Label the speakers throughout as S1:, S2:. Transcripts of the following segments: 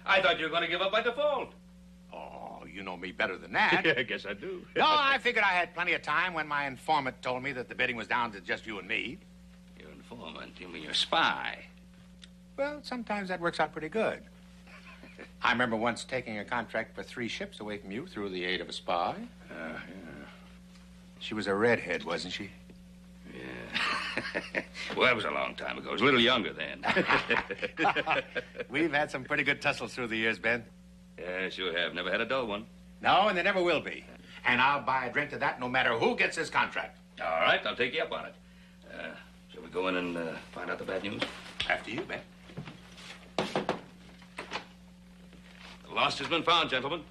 S1: I thought you were going to give up by default.
S2: Oh, you know me better than that.
S1: I guess I do.
S2: No, I figured I had plenty of time when my informant told me that the bidding was down to just you and me.
S1: Your informant? You mean your spy?
S2: Well, sometimes that works out pretty good. I remember once taking a contract for 3 ships away from you through the aid of a spy.
S1: Yeah.
S2: She was a redhead, wasn't she?
S1: Yeah. Well, that was a long time ago. I was a little younger then.
S2: We've had some pretty good tussles through the years, Ben.
S1: Yeah, sure have. Never had a dull one.
S2: No, and there never will be. And I'll buy a drink to that no matter who gets this contract.
S1: All right, I'll take you up on it. Shall we go in and find out the bad news?
S2: After you, Ben.
S1: The lost has been found, gentlemen.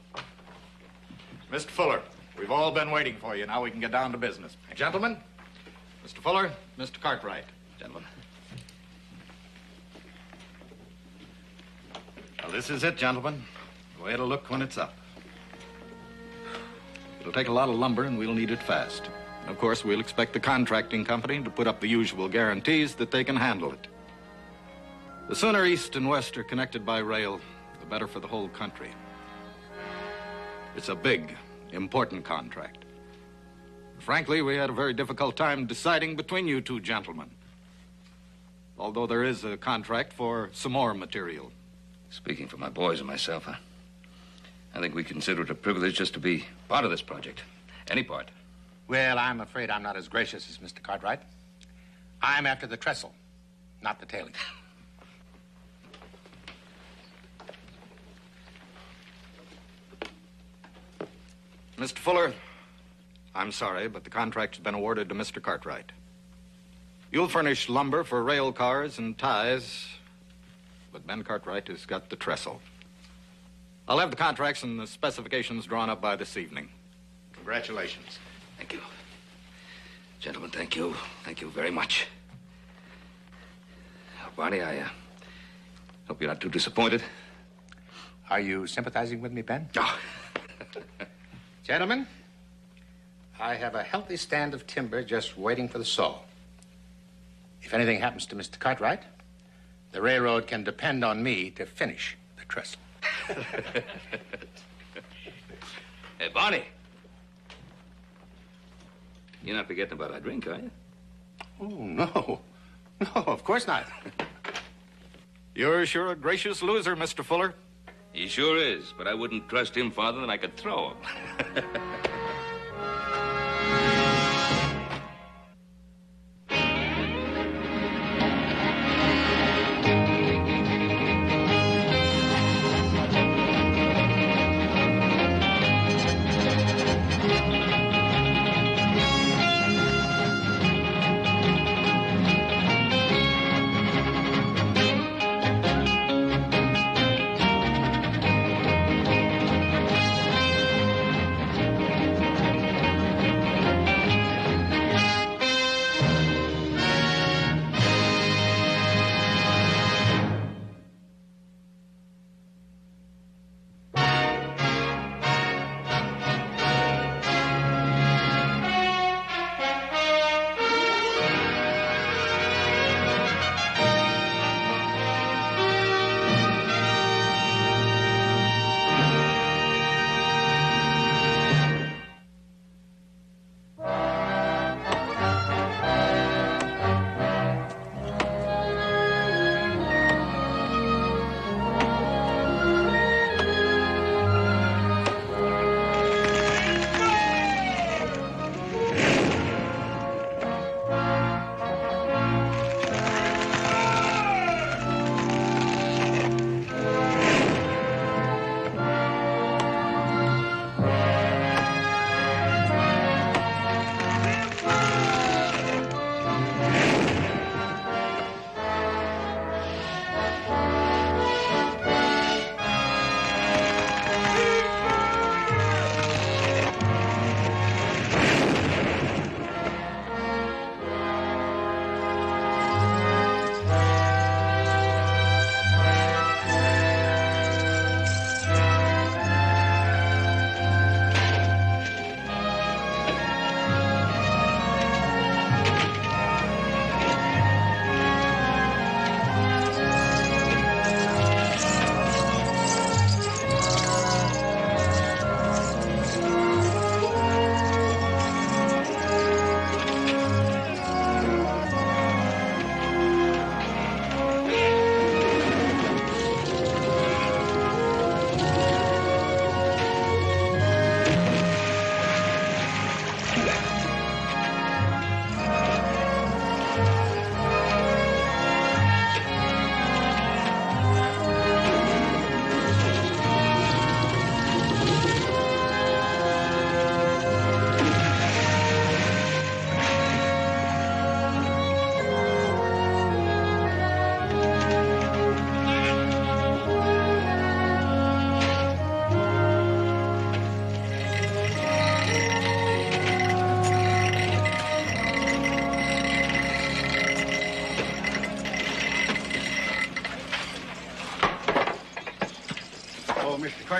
S3: Mr. Fuller, we've all been waiting for you. Now we can get down to business. Gentlemen, Mr. Fuller, Mr. Cartwright.
S1: Gentlemen.
S3: Well, this is it, gentlemen. The way it'll look when it's up. It'll take a lot of lumber, and we'll need it fast. And of course, we'll expect the contracting company to put up the usual guarantees that they can handle it. The sooner east and west are connected by rail, the better for the whole country. It's a big, important contract. Frankly, we had a very difficult time deciding between you two gentlemen. Although there is a contract for some more material.
S1: Speaking for my boys and myself, I think we consider it a privilege just to be part of this project. Any part.
S2: Well, I'm afraid I'm not as gracious as Mr. Cartwright. I'm after the trestle, not the tailing.
S3: Mr. Fuller, I'm sorry, but the contract's been awarded to Mr. Cartwright. You'll furnish lumber for rail cars and ties, but Ben Cartwright has got the trestle. I'll have the contracts and the specifications drawn up by this evening. Congratulations.
S1: Thank you. Gentlemen, thank you. Thank you very much. Barney, I hope you're not too disappointed.
S2: Are you sympathizing with me, Ben?
S1: Oh.
S2: Gentlemen, I have a healthy stand of timber just waiting for the saw. If anything happens to Mr. Cartwright, the railroad can depend on me to finish the trestle.
S1: Hey, Barney. You're not forgetting about our drink, are you?
S2: Oh, no. No, of course not.
S3: You're sure a gracious loser, Mr. Fuller.
S1: He sure is, but I wouldn't trust him farther than I could throw him.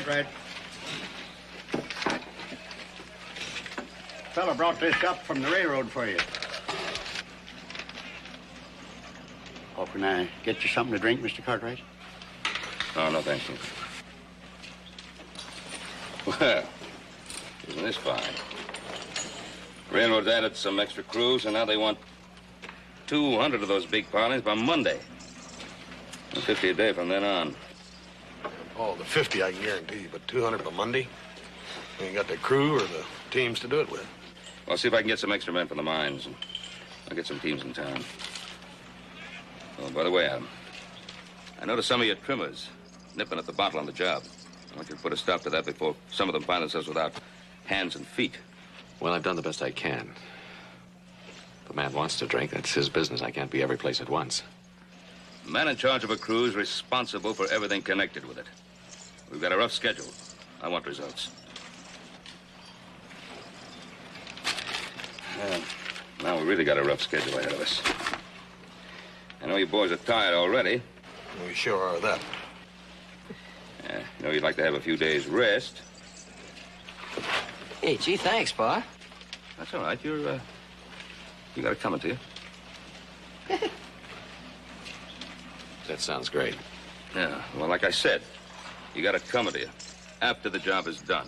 S4: Cartwright. Fella brought this up from the railroad for you. Oh, can I get you something to drink, Mr. Cartwright?
S1: Oh, no, thank you. Well, isn't this fine? Railroad's added some extra crews, and now they want 200 of those big pilings by Monday. And 50 a day from then on.
S5: Oh, the 50 I can guarantee, but 200 by Monday? You ain't got the crew or the teams to do it with.
S1: I'll see if I can get some extra men from the mines, and I'll get some teams in town. Oh, by the way, Adam, I noticed some of your trimmers nipping at the bottle on the job. I want you to put a stop to that before some of them find themselves without hands and feet.
S6: Well, I've done the best I can. If a man wants to drink, that's his business. I can't be every place at once.
S1: The man in charge of a crew is responsible for everything connected with it. We've got a rough schedule. I want results. Now we really got a rough schedule ahead of us. I know you boys are tired already.
S5: We sure are that.
S1: You know you'd like to have a few days rest.
S7: Hey, gee, thanks, Pa.
S1: That's all right. You got it coming to you.
S6: That sounds great.
S1: Yeah, well, like I said, you got it coming to you after the job is done.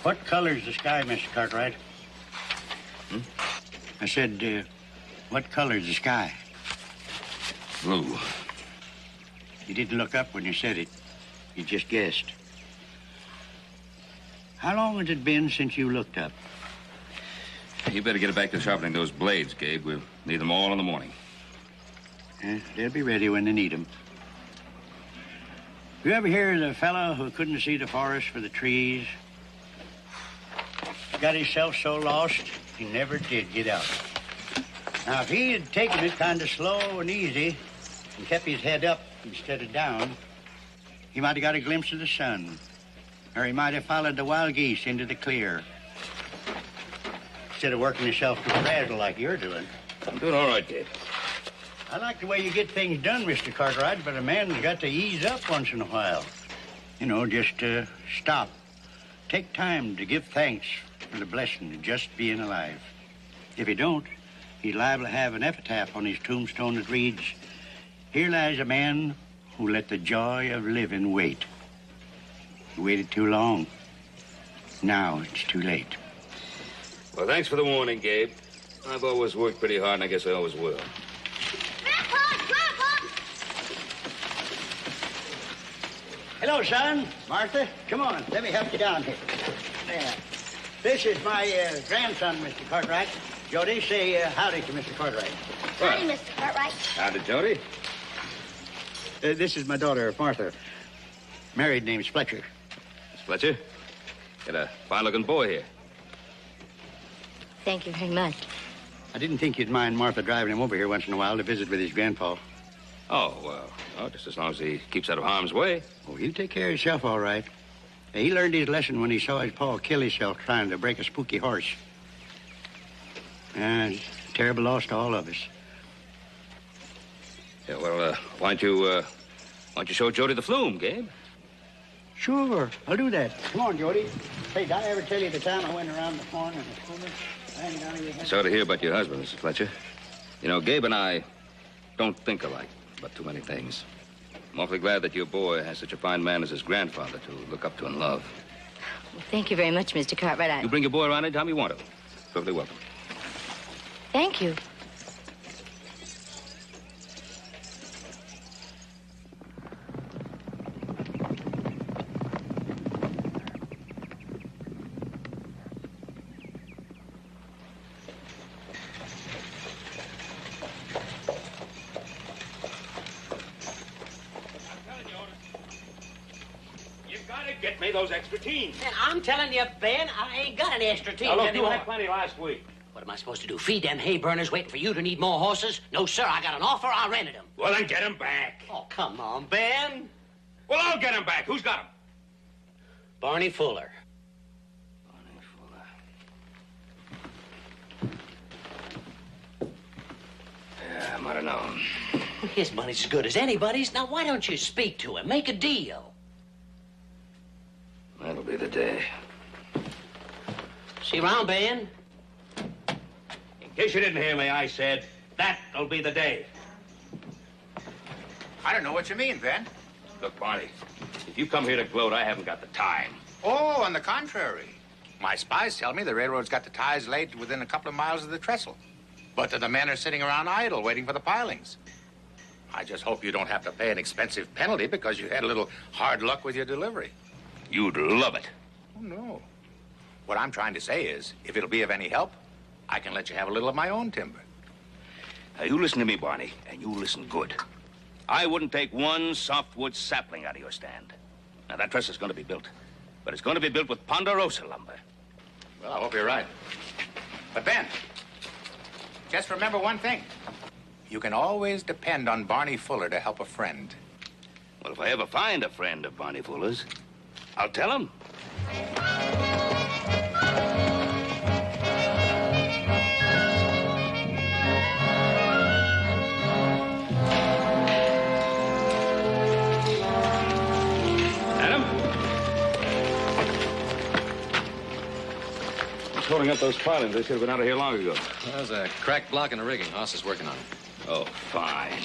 S4: What color's the sky, Mr. Cartwright? I said, what color's the sky?
S1: Blue.
S4: You didn't look up when you said it. You just guessed. How long has it been since you looked up?
S1: You better get back to sharpening those blades, Gabe. We'll need them all in the morning.
S4: They'll be ready when they need them. You ever hear of the fellow who couldn't see the forest for the trees? Got himself so lost, he never did get out. Now, if he had taken it kind of slow and easy and kept his head up instead of down, he might have got a glimpse of the sun, or he might have followed the wild geese into the clear, instead of working himself to a frazzle like you're doing.
S1: I'm doing all right, Gabe.
S4: I like the way you get things done, Mr. Cartwright, but a man's got to ease up once in a while. You know, just stop. Take time to give thanks for the blessing of just being alive. If he don't, he's liable to have an epitaph on his tombstone that reads, "Here lies a man who let the joy of living wait. He waited too long. Now it's too late."
S1: Well, thanks for the warning, Gabe. I've always worked pretty hard, and I guess I always will.
S4: Hello, son. Martha, come on. Let me help you down here. There. This is my grandson, Mr. Cartwright. Jody, say howdy to Mr. Cartwright.
S8: Howdy, Mr. Cartwright.
S1: Howdy, Jody.
S4: This is my daughter, Martha. Married, name's Fletcher.
S1: Miss Fletcher, got a fine-looking boy here.
S8: Thank you very much.
S4: I didn't think you'd mind Martha driving him over here once in a while to visit with his grandpa.
S1: Oh, well, just as long as he keeps out of harm's way.
S4: Oh, he'll take care of himself all right. He learned his lesson when he saw his pa kill himself trying to break a spooky horse. It's a terrible loss to all of us.
S1: Yeah, well, why don't you show Jody the flume, Gabe?
S4: Sure, I'll do that. Come on, Jody. Hey, did I ever tell you the time I went around the corner in the schooner?
S1: I saw to hear about your husband, Mr. Fletcher. You know, Gabe and I don't think alike about too many things. I'm awfully glad that your boy has such a fine man as his grandfather to look up to and love.
S8: Well, thank you very much, Mr. Cartwright.
S1: You bring your boy around anytime you want to. Perfectly welcome.
S8: Thank you.
S9: You've got to
S1: get me those extra teams.
S7: Man, I'm telling you, Ben, I ain't got any extra teams
S1: Now, look,
S7: anymore.
S1: you had plenty last week.
S7: What am I supposed to do? Feed them hay burners waiting for you to need more horses? No, sir. I got an offer. I rented them.
S1: Well, then get them back.
S7: Oh, come on, Ben.
S1: Well, I'll get them back. Who's got them?
S7: Barney Fuller.
S1: Barney Fuller. Yeah, I might have known.
S7: His money's as good as anybody's. Now, why don't you speak to him? Make a deal.
S1: That'll be the day.
S7: See you around, Ben.
S1: In case you didn't hear me, I said that'll be the day.
S2: I don't know what you mean, Ben.
S1: Look, Barney, if you come here to gloat, I haven't got the time.
S2: Oh, on the contrary. My spies tell me the railroad's got the ties laid within a couple of miles of the trestle. But the men are sitting around idle, waiting for the pilings. I just hope you don't have to pay an expensive penalty because you had a little hard luck with your delivery.
S1: You'd love it.
S2: Oh, no. What I'm trying to say is, if it'll be of any help, I can let you have a little of my own timber.
S1: Now, you listen to me, Barney, and you listen good. I wouldn't take one softwood sapling out of your stand. Now, that trestle is going to be built. But it's going to be built with ponderosa lumber.
S2: Well, I hope you're right. But, Ben, just remember one thing. You can always depend on Barney Fuller to help a friend.
S1: Well, if I ever find a friend of Barney Fuller's, I'll tell him. Adam? What's holding up those pilings? They should have been out of here long ago.
S6: There's a cracked block in the rigging. Hoss is working on it.
S1: Oh, fine.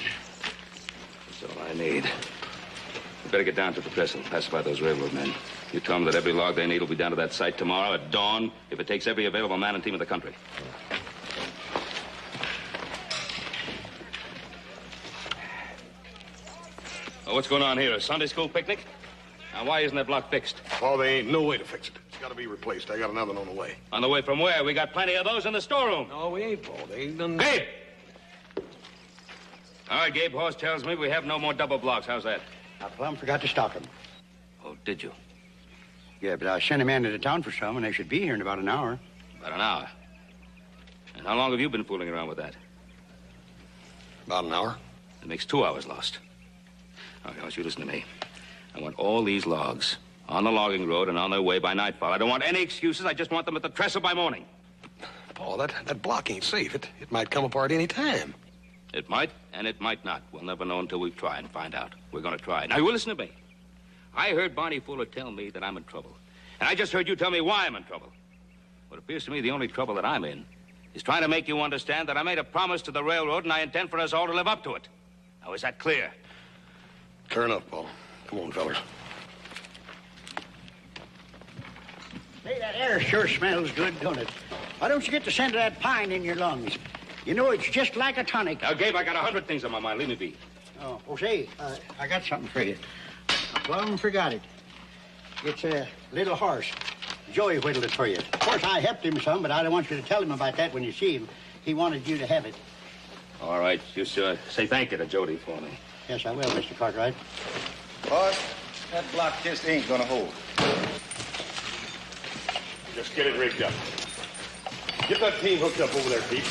S1: That's all I need. We better get down to the trestle, pacify those railroad men. You tell them that every log they need will be down to that site tomorrow at dawn if it takes every available man and team in the country. Oh, what's going on here? A Sunday school picnic? Now, why isn't that block fixed?
S5: Well, there ain't no way to fix it. It's got to be replaced. I got another one on the way.
S1: On the way from where? We got plenty of those in the storeroom.
S6: No, we ain't, Paul. They ain't done...
S1: Gabe! All right, Gabe, Horse tells me we have no more double blocks. How's that?
S4: I plumb forgot to stock them.
S1: Oh, did you?
S4: Yeah, but I sent a man into town for some, and they should be here in about an hour.
S1: About an hour. And how long have you been fooling around with that?
S5: About an hour.
S1: It makes 2 hours lost. All right, I want you to listen to me. I want all these logs on the logging road and on their way by nightfall. I don't want any excuses. I just want them at the trestle by morning.
S5: Paul, that block ain't safe. It might come apart any time.
S1: It might, and it might not. We'll never know until we try and find out. We're going to try. Now, you listen to me. I heard Barney Fuller tell me that I'm in trouble. And I just heard you tell me why I'm in trouble. What appears to me the only trouble that I'm in is trying to make you understand that I made a promise to the railroad and I intend for us all to live up to it. Now, is that clear?
S5: Clear enough, Paul. Come on, fellas.
S4: Hey, that air sure smells good, don't it? Why don't you get the scent of that pine in your lungs? You know, it's just like a tonic.
S1: Now, Gabe, I got 100 things on my mind. Leave me be.
S4: Oh, say, I got something for you. I plumb forgot it. It's a little horse. Joey whittled it for you. Of course, I helped him some, but I don't want you to tell him about that when you see him. He wanted you to have it.
S1: All right. Just say thank you to Jody for me.
S4: Yes, I will, Mr. Cartwright.
S9: Boss, that block just ain't gonna hold.
S5: Just get it rigged up. Get that team hooked up over there, Pete.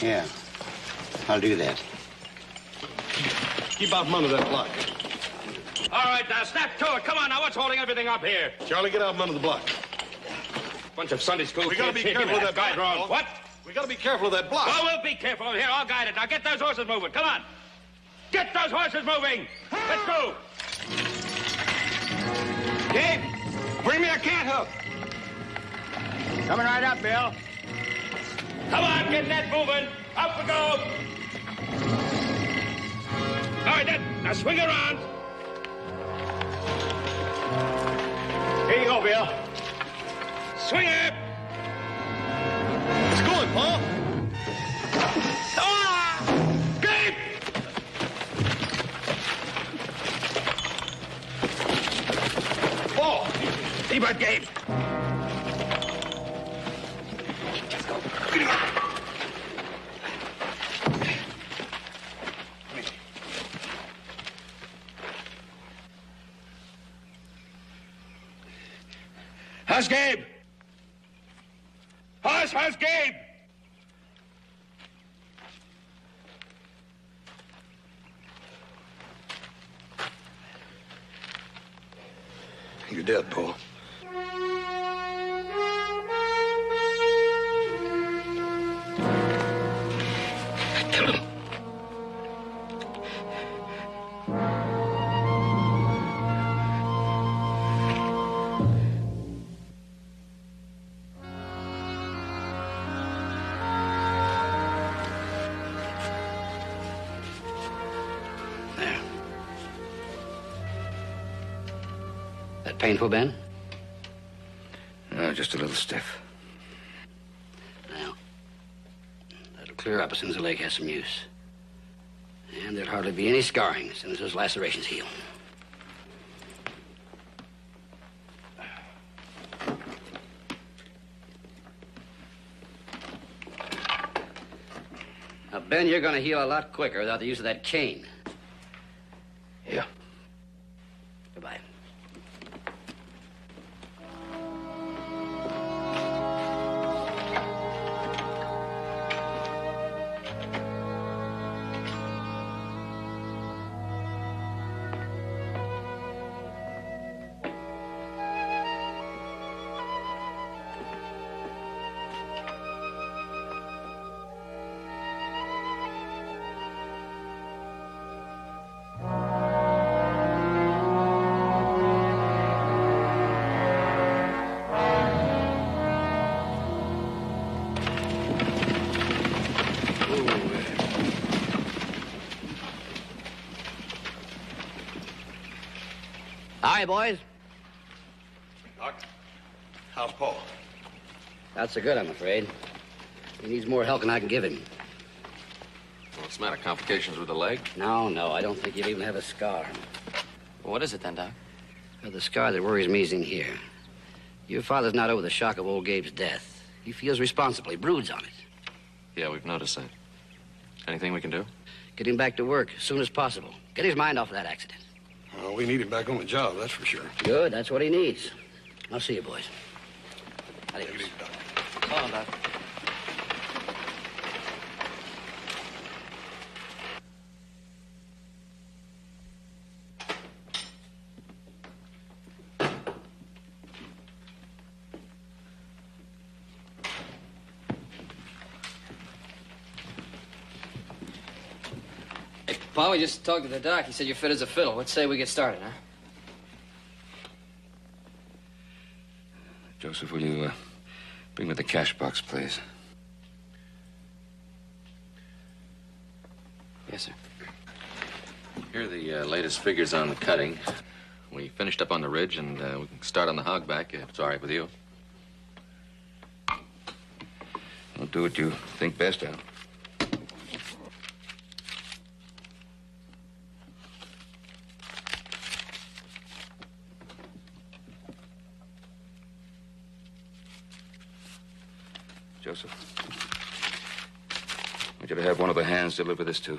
S4: Yeah, I'll do that.
S5: Keep out from under that block.
S1: All right, now, snap to it. Come on, now, what's holding everything up here?
S5: Charlie, get out from under the block.
S1: Bunch of Sunday school
S5: We gotta be
S1: kids.
S5: careful of that
S1: guide
S5: block,
S1: wrong.
S5: Paul.
S1: What?
S5: We gotta be careful of that block.
S1: Well, we'll be careful. Here, I'll guide it. Now, get those horses moving. Come on. Get those horses moving. Let's go.
S4: Gabe, bring me a cat hook. Coming right up, Bill.
S1: Come on, get that moving. Up we go. All right, then. Now, swing around.
S4: Here you go, Bill.
S1: Swing it.
S5: It's going, Paul.
S1: Ah! Gabe!
S5: Paul!
S1: Seabird, Gabe. How's Gabe? How's Gabe?
S5: You're dead, Paul.
S1: Kill him.
S7: There. That painful, Ben?
S1: No, just a little stiff.
S7: Now, that'll clear up as soon as the leg has some use. And there'll hardly be any scarring as soon as those lacerations heal. Now, Ben, you're going to heal a lot quicker without the use of that cane.
S1: Yeah.
S7: Goodbye. Hi, boys.
S5: Doc, how's Paul?
S7: Not so good, I'm afraid. He needs more help than I can give him.
S6: What's the matter? Complications with the leg?
S7: No, I don't think he'll even have a scar.
S10: What is it then, Doc?
S7: Well, the scar that worries me is in here. Your father's not over the shock of old Gabe's death. He feels responsible. He broods on it.
S6: Yeah, we've noticed that. Anything we can do?
S7: Get him back to work as soon as possible. Get his mind off of that accident.
S5: Well, we need him back on the job, that's for sure.
S7: Good, that's what he needs. I'll see you, boys. Adios.
S5: Take it easy, Doc.
S10: Come on, Doc. Hey, Paul, we just talked to the doc. He said you're fit as a fiddle. Let's say we get started, huh?
S1: Joseph, will you bring me the cash box, please?
S10: Yes, sir.
S6: Here are the latest figures on the cutting. We finished up on the ridge, and we can start on the hogback if it's all right with you.
S1: Well, do what you think best, Al. Joseph, I want you to have one of the hands deliver this to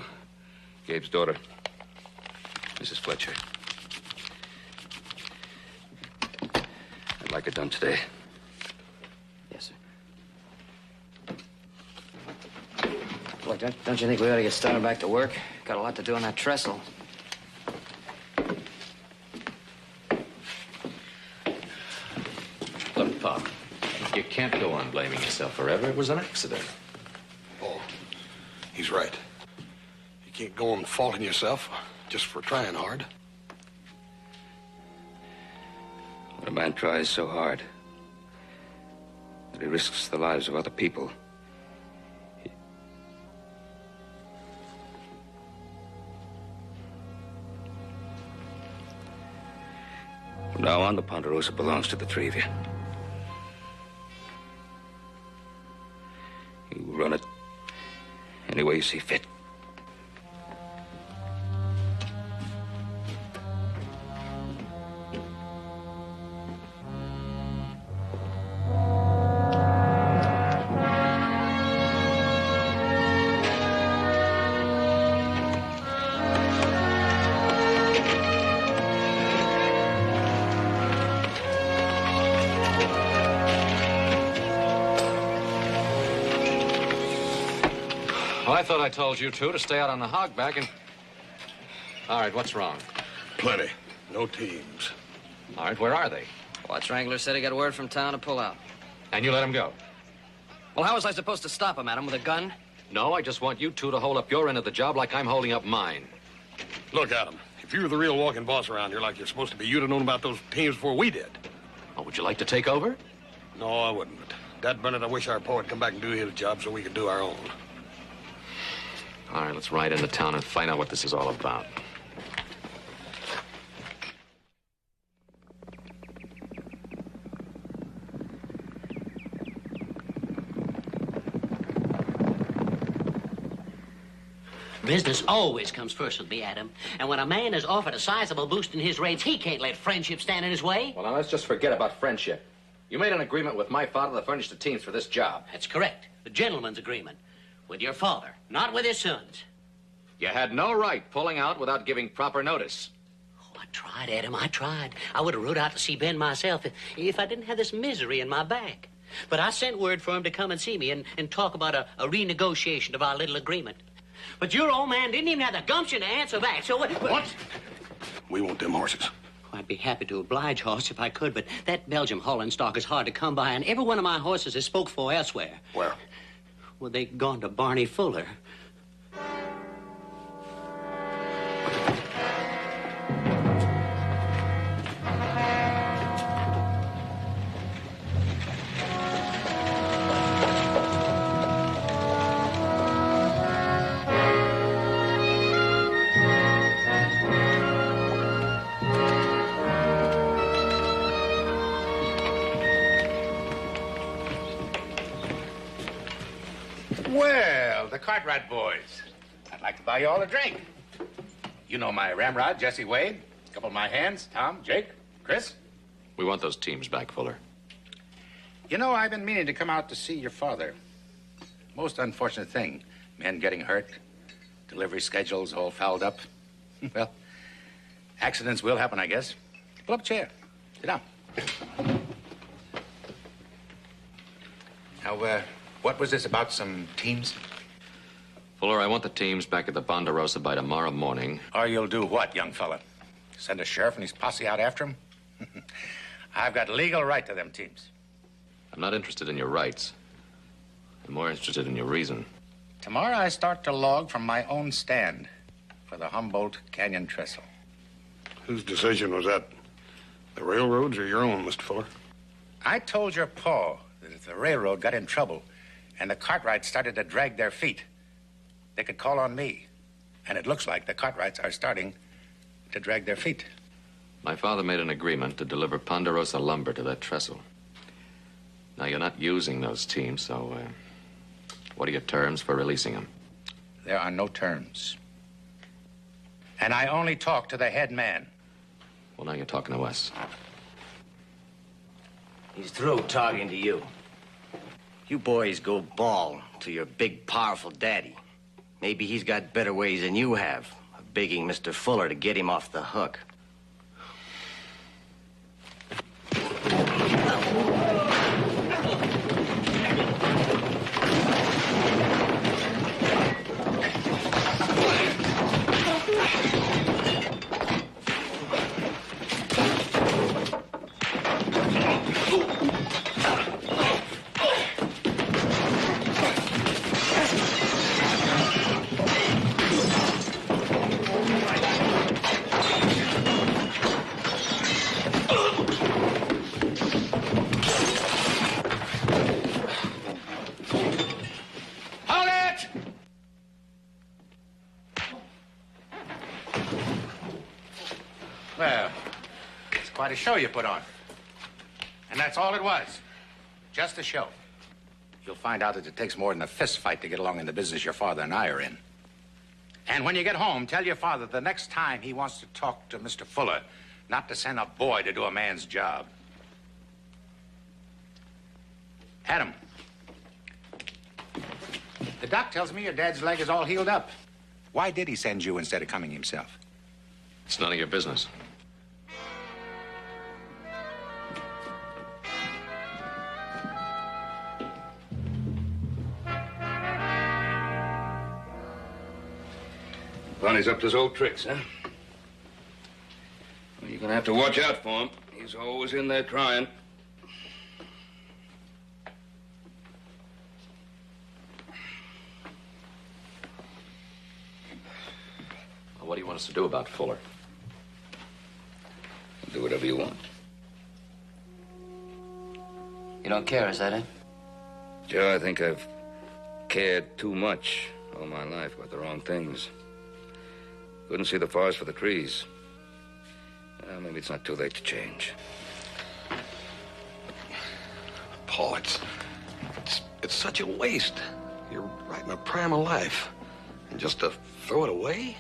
S1: Gabe's daughter, Mrs. Fletcher. I'd like it done today.
S10: Yes, sir. Look, don't you think we ought to get started back to work? Got a lot to do on that trestle.
S6: Look, Pop, you can't go on blaming yourself forever. It was an accident.
S5: Paul, he's right. You can't go on faulting yourself just for trying hard.
S1: When a man tries so hard that he risks the lives of other people, From now on, the Ponderosa belongs to the three of you. You run it any way you see fit.
S3: Well, I thought I told you two to stay out on the hogback and... All right, what's wrong?
S5: Plenty. No teams.
S3: All right, where are they?
S10: Watch Wrangler said he got word from town to pull out.
S3: And you let them go?
S10: Well, how was I supposed to stop him, Adam, with a gun?
S3: No, I just want you two to hold up your end of the job like I'm holding up mine.
S5: Look, Adam, if you were the real walking boss around here like you're supposed to be, you'd have known about those teams before we did.
S3: Oh, would you like to take over?
S5: No, I wouldn't. Dad Bennett, I wish our pa would come back and do his job so we could do our own.
S3: All right, let's ride into town and find out what this is all about.
S11: Business always comes first with me, Adam. And when a man is offered a sizable boost in his rates, he can't let friendship stand in his way.
S6: Well, now, let's just forget about friendship. You made an agreement with my father to furnish the teams for this job.
S11: That's correct. The gentleman's agreement. With your father, not with his sons.
S6: You had no right pulling out without giving proper notice.
S11: Oh, I tried, Adam, I tried. I would have rode out to see Ben myself if I didn't have this misery in my back. But I sent word for him to come and see me and talk about a renegotiation of our little agreement. But your old man didn't even have the gumption to answer back, so what?
S5: We want them horses.
S11: I'd be happy to oblige, Hoss, if I could, but that Belgium Holland stock is hard to come by, and every one of my horses is spoke for elsewhere.
S5: Where?
S11: Well, they gone to Barney Fuller.
S2: Well, the Cartwright boys. I'd like to buy you all a drink. You know my ramrod, Jesse Wade. A couple of my hands, Tom, Jake, Chris.
S3: We want those teams back, Fuller.
S2: You know, I've been meaning to come out to see your father. Most unfortunate thing. Men getting hurt. Delivery schedules all fouled up. Well, accidents will happen, I guess. Pull up a chair. Sit down. Now, what was this about some teams?
S3: Fuller, I want the teams back at the Ponderosa by tomorrow morning.
S2: Or you'll do what, young fella? Send a sheriff and his posse out after him? I've got legal right to them teams.
S3: I'm not interested in your rights. I'm more interested in your reason.
S2: Tomorrow I start to log from my own stand for the Humboldt Canyon Trestle.
S5: Whose decision was that? The railroad's or your own, Mr. Fuller?
S2: I told your pa that if the railroad got in trouble and the Cartwrights started to drag their feet, they could call on me. And it looks like the Cartwrights are starting to drag their feet.
S3: My father made an agreement to deliver Ponderosa lumber to that trestle. Now, you're not using those teams, so what are your terms for releasing them?
S2: There are no terms. And I only talk to the head man.
S3: Well, now you're talking to us.
S12: He's through talking to you. You boys go bawl to your big, powerful daddy. Maybe he's got better ways than you have of begging Mr. Fuller to get him off the hook.
S2: Well, it's quite a show you put on. And that's all it was. Just a show. You'll find out that it takes more than a fist fight to get along in the business your father and I are in. And when you get home, tell your father the next time he wants to talk to Mr. Fuller, not to send a boy to do a man's job. Adam, the doc tells me your dad's leg is all healed up. Why did he send you instead of coming himself?
S3: It's none of your business.
S1: Bonnie's up to his old tricks, huh? Well, you're gonna have to watch out for him. He's always in there trying.
S6: Well, what do you want us to do about Fuller?
S1: Do whatever you want.
S10: You don't care, is that it?
S1: Joe, I think I've cared too much all my life about the wrong things. Couldn't see the forest for the trees. Well, maybe it's not too late to change.
S5: Paul, it's such a waste. You're right in the prime of life. And just to throw it away?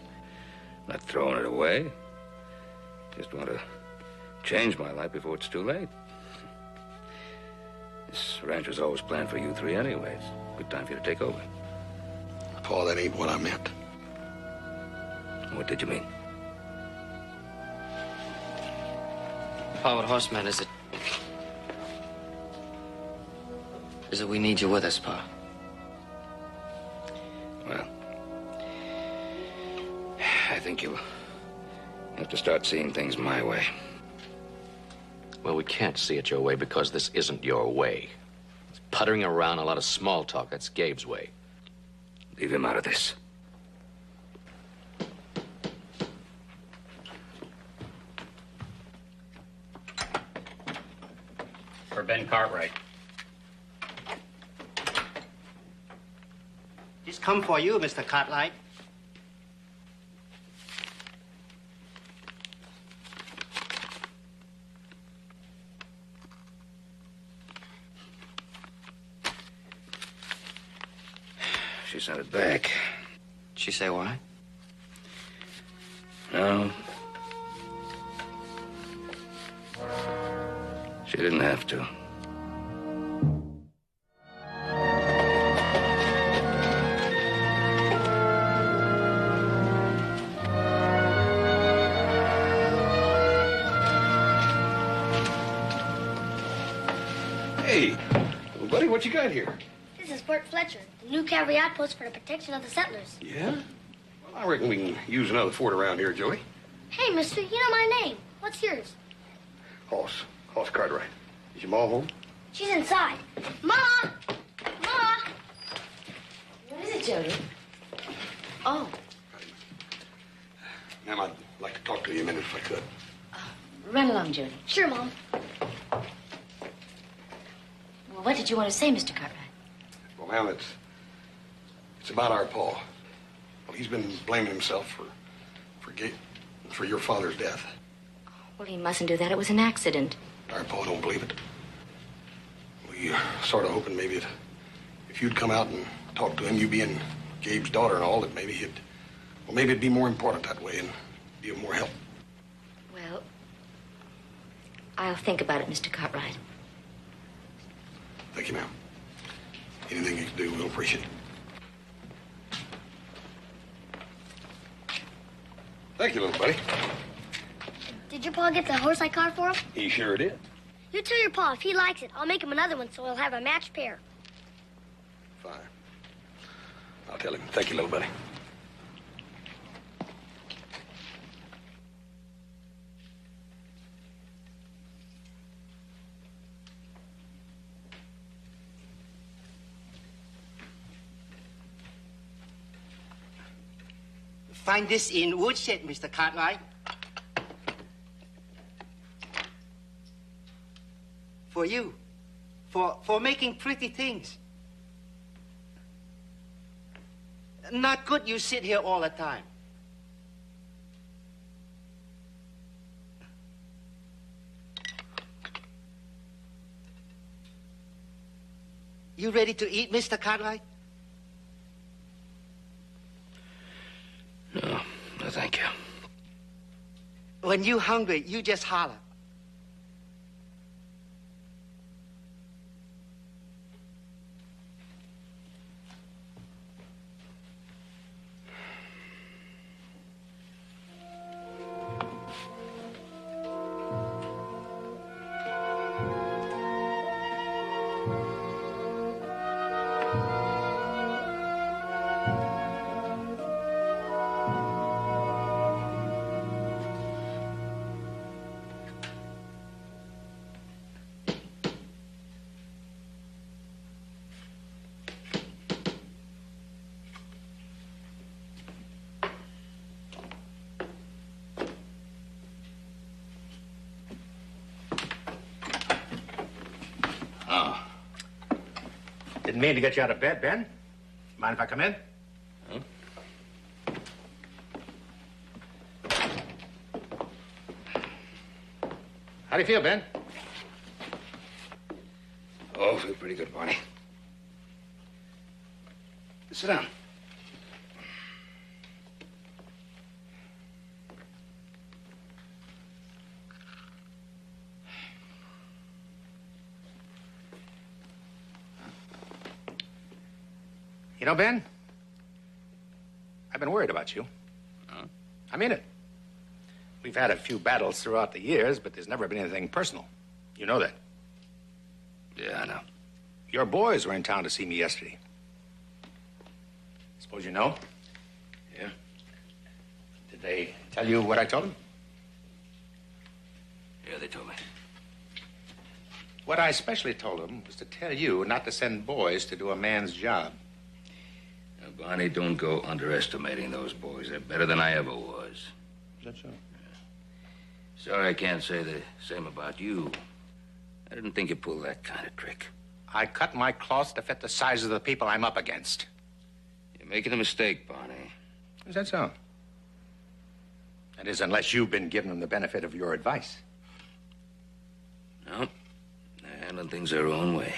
S1: Not throwing it away. Just want to change my life before it's too late. This ranch was always planned for you three anyways. Good time for you to take over.
S5: Paul, that ain't what I meant.
S1: What did you mean?
S10: Pa, what horse meant is it we need you with us, Pa.
S1: Well, I think you'll have to start seeing things my way.
S6: Well, we can't see it your way because this isn't your way. It's puttering around, a lot of small talk. That's Gabe's way.
S1: Leave him out of this.
S13: For Ben Cartwright.
S14: This come for you, Mr. Cartwright.
S1: She sent it back.
S10: She say why?
S1: No. She didn't have to.
S5: Hey, well, buddy, what you got here?
S15: This is Fort Fletcher, the new cavalry outpost for the protection of the settlers.
S5: Yeah? Well, I reckon we can use another fort around here, Joey.
S15: Hey, mister, you know my name. What's yours?
S5: Hoss Cartwright. Is your mom home?
S15: She's inside. Ma! Ma!
S8: What is it, Jody? Oh,
S5: Ma'am, I'd like to talk to you a minute if I could.
S8: run along, Jody.
S15: Sure, Mom.
S8: Well, what did you want to say, Mr. Cartwright?
S5: Well, ma'am, it's about our Paul. Well, he's been blaming himself for your father's death.
S8: Well, he mustn't do that. It was an accident.
S5: Our Paul don't believe it. We sort of hoping maybe if you'd come out and talk to him, you being Gabe's daughter and all, that maybe maybe it'd be more important that way and be of more help.
S8: Well, I'll think about it, Mr. Cartwright.
S5: Thank you, ma'am. Anything you can do, we'll appreciate it. Thank you, little buddy.
S15: Did your pa get the horse I caught for him?
S5: He sure did.
S15: You tell your pa if he likes it, I'll make him another one so he'll have a matched pair.
S5: Fine. I'll tell him. Thank you, little buddy.
S14: Find this in woodshed, Mr. Cartwright. For you. For making pretty things. Not good you sit here all the time. You ready to eat, Mr. Cartwright?
S1: No, thank you.
S14: When you hungry, you just holler.
S2: Oh. Didn't mean to get you out of bed, Ben. Mind if I come in?
S1: Huh?
S2: How do you feel, Ben?
S1: Oh, I feel pretty good, Barney. Sit down.
S2: You know, Ben, I've been worried about you.
S1: Huh?
S2: I mean it. We've had a few battles throughout the years, but there's never been anything personal. You know that.
S1: Yeah, I know.
S2: Your boys were in town to see me yesterday. Suppose you know?
S1: Yeah.
S2: Did they tell you what I told them?
S1: Yeah, they told me.
S2: What I especially told them was to tell you not to send boys to do a man's job.
S1: Now, Barney, don't go underestimating those boys. They're better than I ever was.
S2: Is that so?
S1: Sorry I can't say the same about you. I didn't think you pulled that kind of trick.
S2: I cut my cloth to fit the size of the people I'm up against.
S1: You're making a mistake, Barney.
S2: Is that so? That is, unless you've been giving them the benefit of your advice.
S1: No. They're handling things their own way.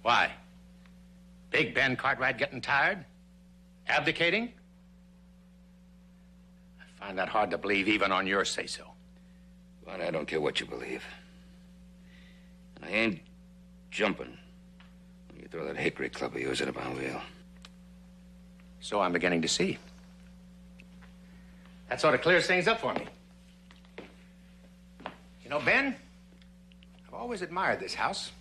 S2: Why? Big Ben Cartwright getting tired? Abdicating? I find that hard to believe even on your say-so.
S1: Barney, I don't care what you believe. And I ain't jumping when you throw that hickory club of yours at my wheel.
S2: So I'm beginning to see. That sort of clears things up for me. You know, Ben, I've always admired this house.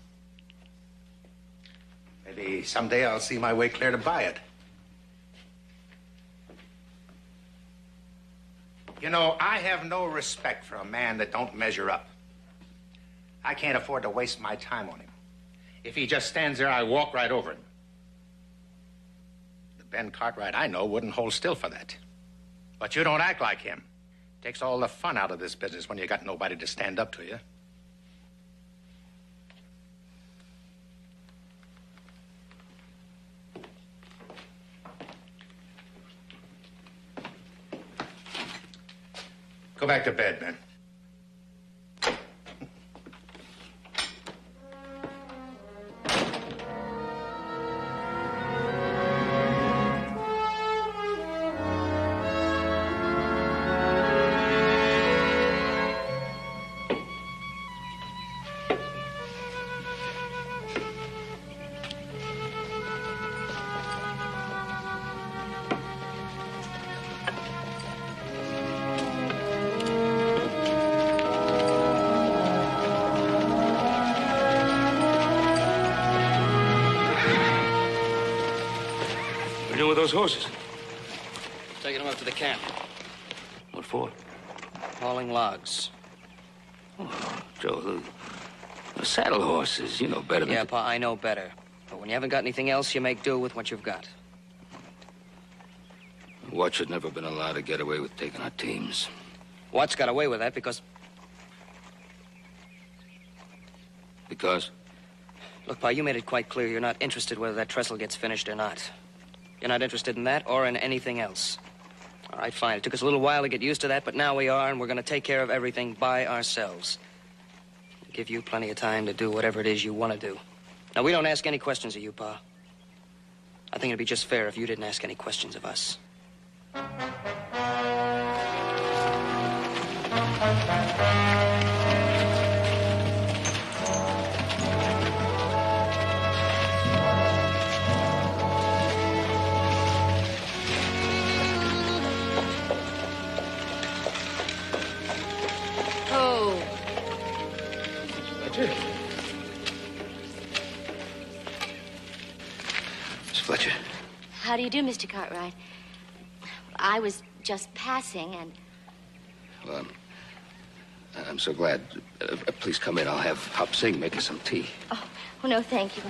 S2: Maybe someday I'll see my way clear to buy it. You know, I have no respect for a man that don't measure up. I can't afford to waste my time on him. If he just stands there, I walk right over him. The Ben Cartwright I know wouldn't hold still for that. But you don't act like him. Takes all the fun out of this business when you got nobody to stand up to you. Go back to bed, Ben.
S1: What are you doing with those horses?
S10: Taking them up to the camp.
S1: What for?
S10: Hauling logs.
S1: Oh, Joe, the saddle horses, you know better than...
S10: Yeah, Pa, I know better. But when you haven't got anything else, you make do with what you've got.
S1: Watch had never been allowed to get away with taking our teams.
S10: Watts got away with that because...
S1: Because?
S10: Look, Pa, you made it quite clear you're not interested whether that trestle gets finished or not. You're not interested in that or in anything else. All right, fine. It took us a little while to get used to that, but now we are, and we're going to take care of everything by ourselves. We'll give you plenty of time to do whatever it is you want to do. Now, we don't ask any questions of you, Pa. I think it'd be just fair if you didn't ask any questions of us.
S8: Oh.
S1: Fletcher? Miss Fletcher.
S8: How do you do, Mr. Cartwright? I was just passing and...
S1: Well, I'm so glad. Please come in. I'll have Hop Sing make us some tea.
S8: Oh, no, thank you.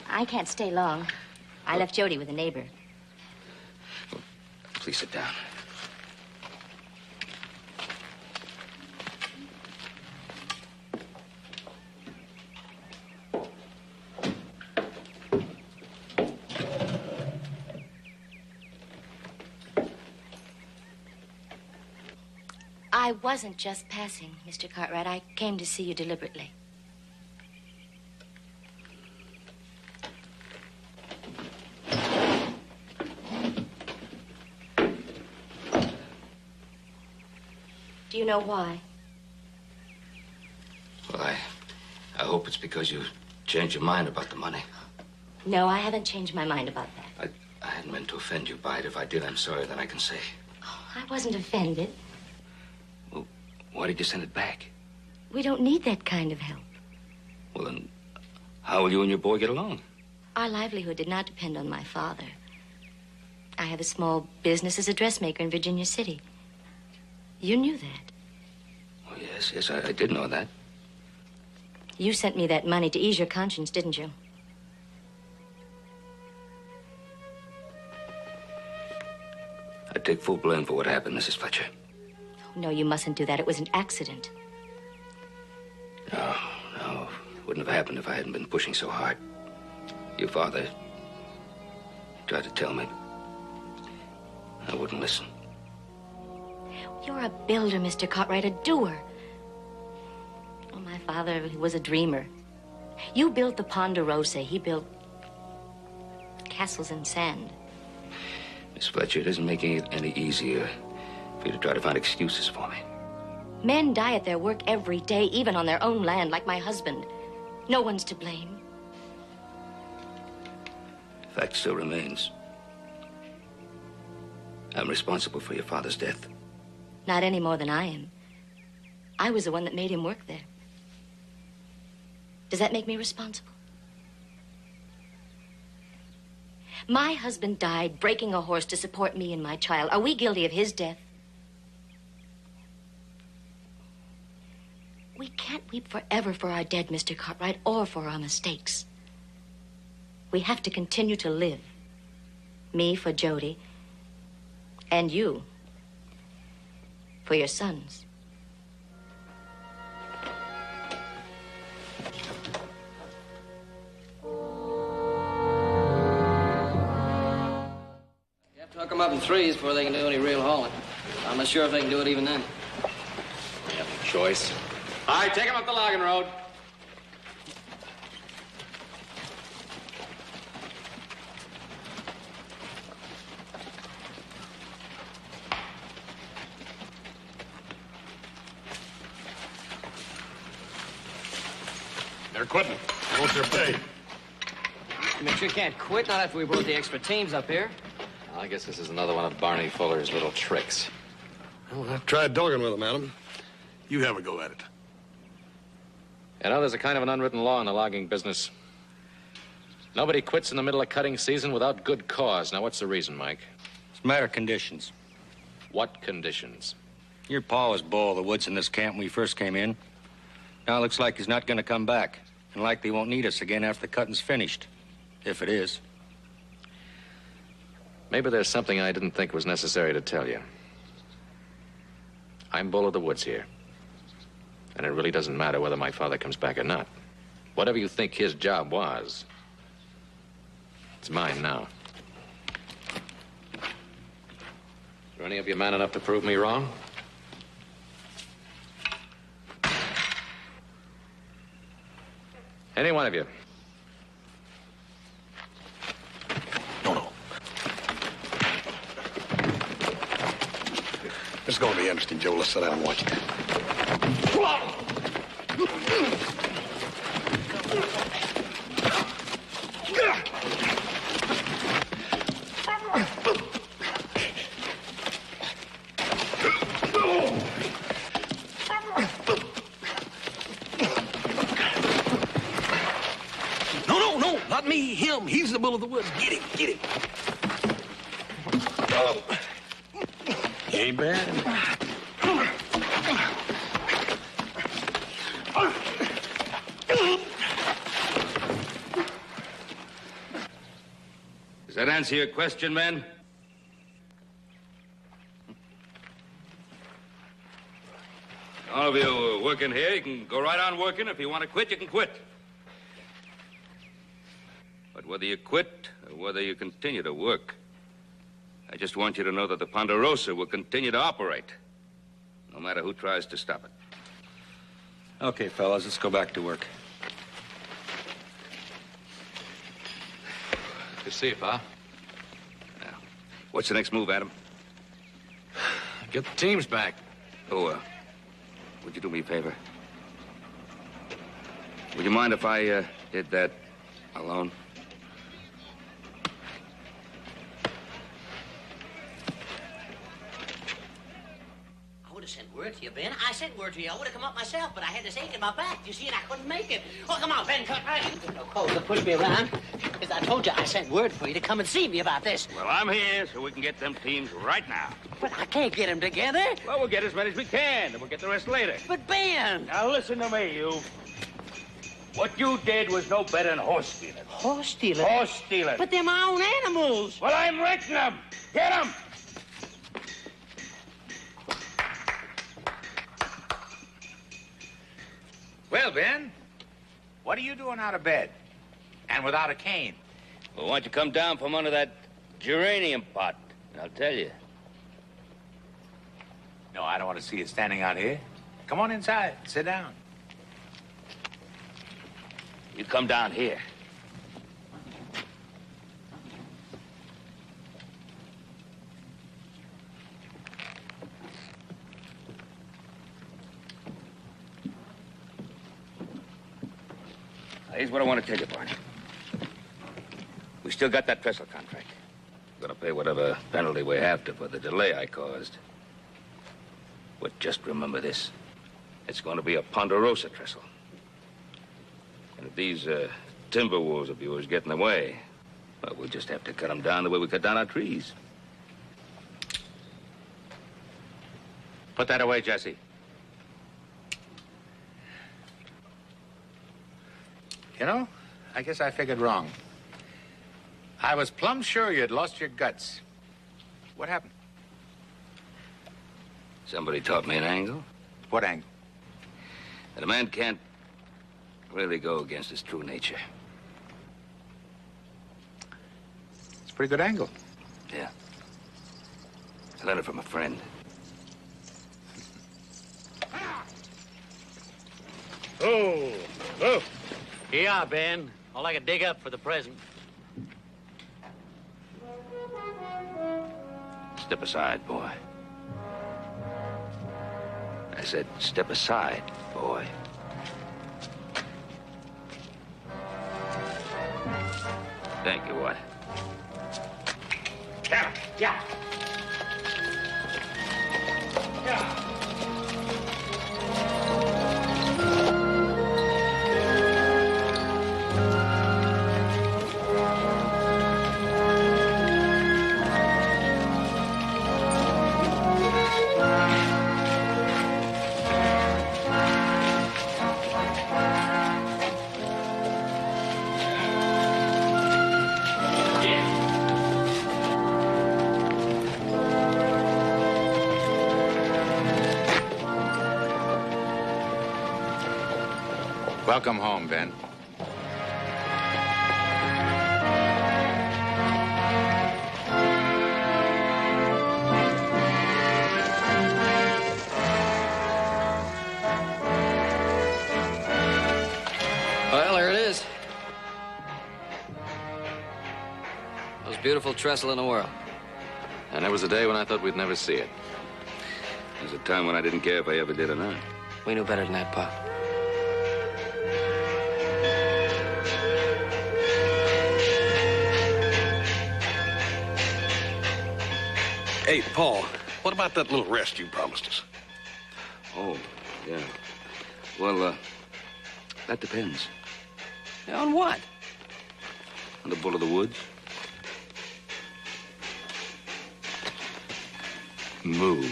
S8: I can't stay long. I left Jody with a neighbor.
S1: Well, please sit down.
S8: I wasn't just passing, Mr. Cartwright. I came to see you deliberately. Do you know why?
S1: Well, I hope it's because you changed your mind about the money.
S8: No, I haven't changed my mind about that.
S1: I hadn't meant to offend you by it. If I did, I'm sorry. Then I can say.
S8: Oh, I wasn't offended.
S1: Well, why did you send it back?
S8: We don't need that kind of help.
S1: Well, then, how will you and your boy get along?
S8: Our livelihood did not depend on my father. I have a small business as a dressmaker in Virginia City. You knew that.
S1: Oh, yes, I did know that.
S8: You sent me that money to ease your conscience, didn't you?
S1: I take full blame for what happened, Mrs. Fletcher.
S8: Oh, no, you mustn't do that. It was an accident.
S1: No, it wouldn't have happened if I hadn't been pushing so hard. Your father tried to tell me. I wouldn't listen.
S8: You're a builder, Mr. Cartwright, a doer. Oh, my father, he was a dreamer. You built the Ponderosa. He built castles in sand.
S1: Miss Fletcher, it isn't making it any easier for you to try to find excuses for me.
S8: Men die at their work every day, even on their own land, like my husband. No one's to blame.
S1: The fact still remains. I'm responsible for your father's death.
S8: Not any more than I am. I was the one that made him work there. Does that make me responsible? My husband died breaking a horse to support me and my child. Are we guilty of his death? We can't weep forever for our dead, Mr. Cartwright, or for our mistakes. We have to continue to live. Me for Jody, and you for your sons.
S10: You have to hook them up in threes before they can do any real hauling. I'm not sure if they can do it even then.
S6: We have no choice. All right, take them up the logging road.
S5: They're quitting. They want their pay.
S10: But you can't quit, not after we brought the extra teams up here.
S6: Well, I guess this is another one of Barney Fuller's little tricks.
S5: Well, I've tried dogging with them, Adam. You have a go at it.
S6: You know, there's a kind of an unwritten law in the logging business. Nobody quits in the middle of cutting season without good cause. Now, what's the reason, Mike?
S16: It's a matter of conditions.
S6: What conditions?
S16: Your pa was bull of the woods in this camp when we first came in. Now it looks like he's not going to come back. And likely won't need us again after the cutting's finished. If it is.
S6: Maybe there's something I didn't think was necessary to tell you. I'm bull of the woods here. And it really doesn't matter whether my father comes back or not. Whatever you think his job was, it's mine now. Are any of you man enough to prove me wrong? Any one of you?
S5: No. This is going to be interesting, Joe. Let's sit down and watch it. No, not me, him. He's the bull of the woods. Get him. He ain't bad.
S1: Does that answer your question, men? All of you working here, you can go right on working. If you want to quit, you can quit. But whether you quit or whether you continue to work, I just want you to know that the Ponderosa will continue to operate, no matter who tries to stop it.
S16: Okay, fellas, let's go back to work.
S6: Good to see you, Pa.
S1: What's the next move, Adam?
S6: Get the teams back.
S1: Oh, would you do me a favor? Would you mind if I did that alone?
S11: I would have sent word to you, Ben. I sent word to you. I would have come up myself, but I had this ache in my back, you see, and I couldn't make it. Oh, come on, Ben, Cartwright. You get no cold to push me around. Because I told you I sent word for you to come and see me about this.
S1: Well, I'm here so we can get them teams right now.
S11: But I can't get them together.
S1: Well, we'll get as many as we can, and we'll get the rest later.
S11: But, Ben!
S1: Now, listen to me, you. What you did was no better than horse stealing.
S11: Horse stealing?
S1: Horse stealing.
S11: But they're my own animals.
S1: Well, I'm renting them. Get them!
S2: Well, Ben, what are you doing out of bed? And without a cane?
S1: Well, why don't you come down from under that geranium pot, and I'll tell you.
S2: No, I don't want to see you standing out here. Come on inside. Sit down.
S1: You come down here. Now, here's what I want to tell you, Barney. We still got that trestle contract. We're gonna pay whatever penalty we have to for the delay I caused. But just remember this. It's going to be a Ponderosa trestle. And if these timber wolves of yours get in the way, well, we'll just have to cut them down the way we cut down our trees.
S2: Put that away, Jesse. You know, I guess I figured wrong. I was plumb sure you'd lost your guts. What happened?
S1: Somebody taught me an angle.
S2: What angle?
S1: That a man can't really go against his true nature.
S2: It's a pretty good angle.
S1: Yeah. I learned it from a friend.
S11: Oh. Here you are, Ben. All I can dig up for the present.
S1: Step aside, boy. I said, step aside, boy. Thank you, what?
S11: Yeah. Yeah.
S2: Welcome home, Ben.
S10: Well, there it is. Most beautiful trestle in the world.
S6: And there was a day when I thought we'd never see it.
S1: There was a time when I didn't care if I ever did or not.
S10: We knew better than that, Pa.
S5: Hey, Paul, what about that little rest you promised us?
S1: Oh, yeah. Well, that depends.
S10: On what?
S1: On the bull of the woods.
S6: Moo.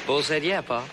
S10: Bull said yeah, Pa.